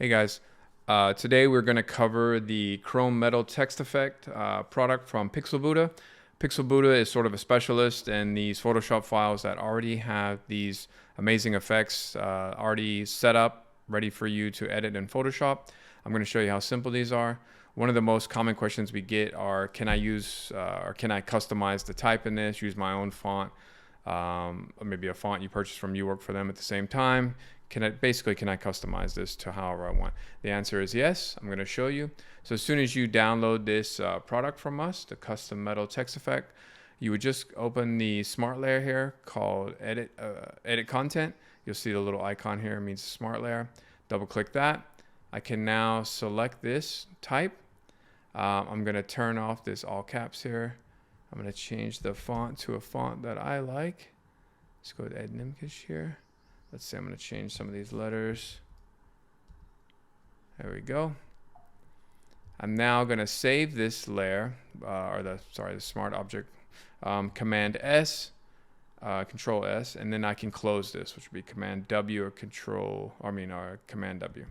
Hey guys, today we're going to cover the chrome metal text effect product from Pixel Buddha. Pixel Buddha is sort of a specialist in these Photoshop files that already have these amazing effects already set up, ready for you to edit in Photoshop. I'm going to show you how simple these are. One of the most common questions we get are, can I use or can I customize the type in this, use my own font, or maybe a font you purchased from YouWorkForThem at the same time. Can I customize this to however I want? The answer is yes. I'm going to show you. So as soon as you download this product from us, the custom metal text effect, you would just open the smart layer here called edit content. You'll see the little icon here, it means smart layer. Double click that. I can now select this type. I'm going to turn off this all caps here. I'm going to change the font to a font that I like. Let's go to Ed Nimpkish here. Let's say I'm going to change some of these letters. There we go. I'm now going to save this layer, the smart object. Command S, Control S, and then I can close this, which would be Command W or Command W.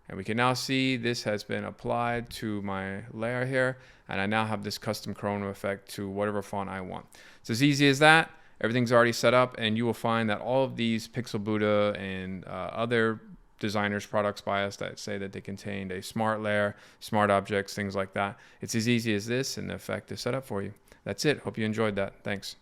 And we can now see this has been applied to my layer here, and I now have this custom chrome effect to whatever font I want. It's as easy as that. Everything's already set up, and you will find that all of these Pixel Buddha and other designers' products by us that say that they contained a smart layer, smart objects, things like that. It's as easy as this, and the effect is set up for you. That's it. Hope you enjoyed that. Thanks.